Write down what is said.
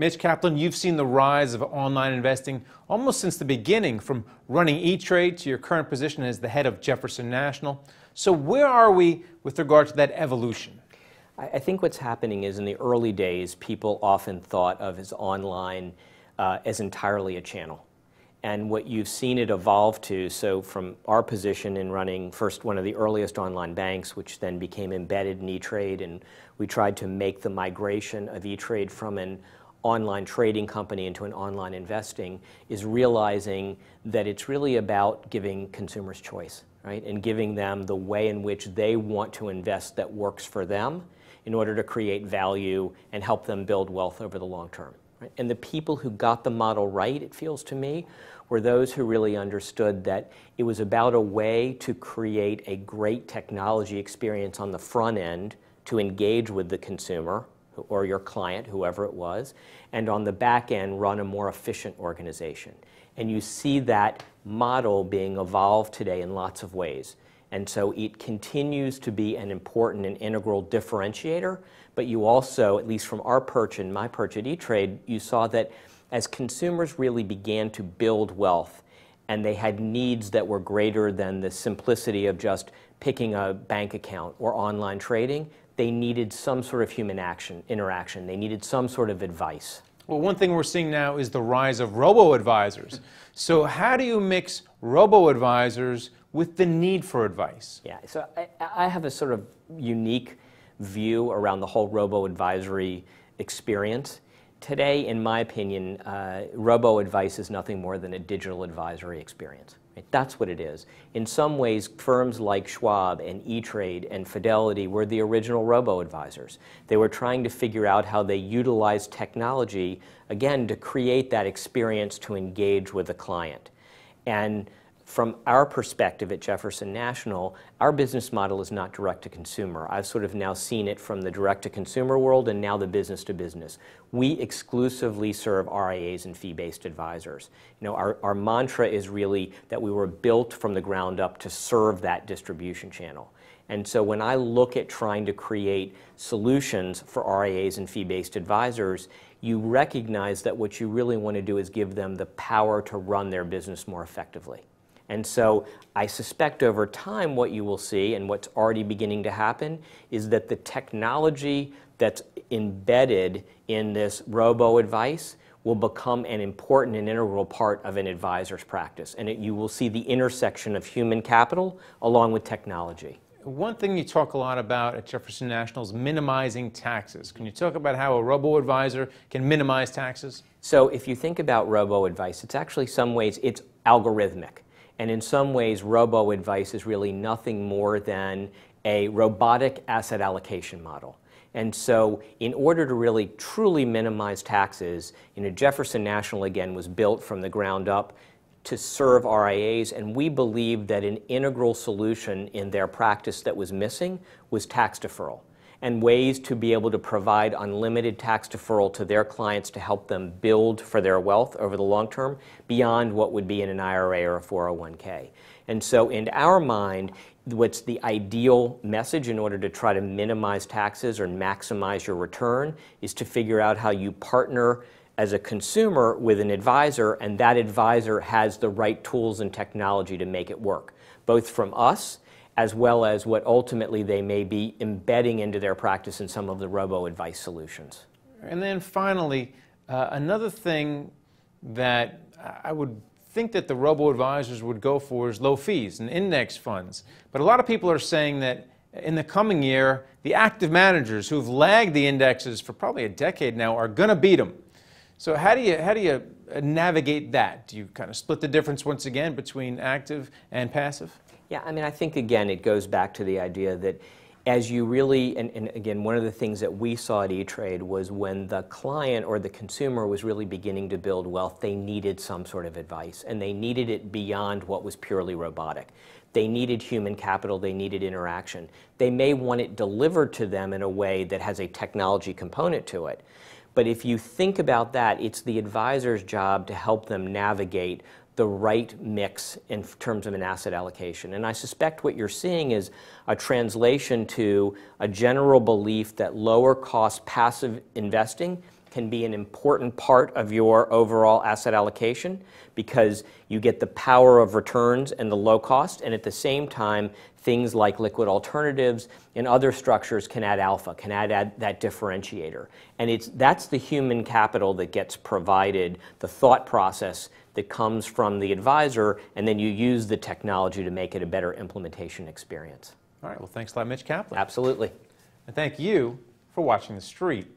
Mitch Caplan, you've seen the rise of online investing almost since the beginning, from running E-Trade to your current position as the head of Jefferson National. So where are we with regard to that evolution? I think what's happening is in the early days, people often thought of as online as entirely a channel. And what you've seen it evolve to, so from our position in running first one of the earliest online banks, which then became embedded in E-Trade, and we tried to make the migration of E-Trade from an online trading company into an online investing, is realizing that it's really about giving consumers choice, right? And giving them the way in which they want to invest that works for them in order to create value and help them build wealth over the long term. Right? And the people who got the model right, it feels to me, were those who really understood that it was about a way to create a great technology experience on the front end to engage with the consumer or your client, whoever it was, and on the back end run a more efficient organization. And you see that model being evolved today in lots of ways. And so it continues to be an important and integral differentiator, but you also, at least from our perch and my perch at E-Trade, you saw that as consumers really began to build wealth and they had needs that were greater than the simplicity of just picking a bank account or online trading, they needed some sort of human interaction. They needed some sort of advice. Well, one thing we're seeing now is the rise of robo-advisors. So how do you mix robo-advisors with the need for advice? Yeah, so I have a sort of unique view around the whole robo-advisory experience. Today, in my opinion, robo-advice is nothing more than a digital advisory experience. Right? That's what it is. In some ways, firms like Schwab and E-Trade and Fidelity were the original robo-advisors. They were trying to figure out how they utilize technology, again, to create that experience to engage with the client. And from our perspective at Jefferson National, our business model is not direct-to-consumer. I've sort of now seen it from the direct-to-consumer world and now the business-to-business. We exclusively serve RIAs and fee-based advisors. You know, our mantra is really that we were built from the ground up to serve that distribution channel. And so when I look at trying to create solutions for RIAs and fee-based advisors, you recognize that what you really want to do is give them the power to run their business more effectively. And so I suspect over time what you will see, and what's already beginning to happen, is that the technology that's embedded in this robo-advice will become an important and integral part of an advisor's practice. And you will see the intersection of human capital along with technology. One thing you talk a lot about at Jefferson National is minimizing taxes. Can you talk about how a robo-advisor can minimize taxes? So if you think about robo-advice, it's actually some ways it's algorithmic. And in some ways, robo-advice is really nothing more than a robotic asset allocation model. And so in order to really truly minimize taxes, you know, Jefferson National, again, was built from the ground up to serve RIAs, and we believed that an integral solution in their practice that was missing was tax deferral, and ways to be able to provide unlimited tax deferral to their clients to help them build for their wealth over the long term beyond what would be in an IRA or a 401k. And so in our mind, what's the ideal message in order to try to minimize taxes or maximize your return is to figure out how you partner as a consumer with an advisor, and that advisor has the right tools and technology to make it work, both from us as well as what ultimately they may be embedding into their practice in some of the robo-advice solutions. And then finally, another thing that I would think that the robo-advisors would go for is low fees and index funds. But a lot of people are saying that in the coming year, the active managers who've lagged the indexes for probably a decade now are going to beat them. So how do you navigate that? Do you kind of split the difference once again between active and passive? Yeah, I mean, I think, again, it goes back to the idea that as you really, and again, one of the things that we saw at E-Trade was when the client or the consumer was really beginning to build wealth, they needed some sort of advice, and they needed it beyond what was purely robotic. They needed human capital, they needed interaction. They may want it delivered to them in a way that has a technology component to it. But if you think about that, it's the advisor's job to help them navigate the right mix in terms of an asset allocation. And I suspect what you're seeing is a translation to a general belief that lower cost passive investing can be an important part of your overall asset allocation because you get the power of returns and the low cost, and at the same time, things like liquid alternatives and other structures can add alpha, can add that differentiator. And that's the human capital that gets provided, the thought process that comes from the advisor, and then you use the technology to make it a better implementation experience. All right, well, thanks a lot, Mitch Caplan. Absolutely. And thank you for watching The Street.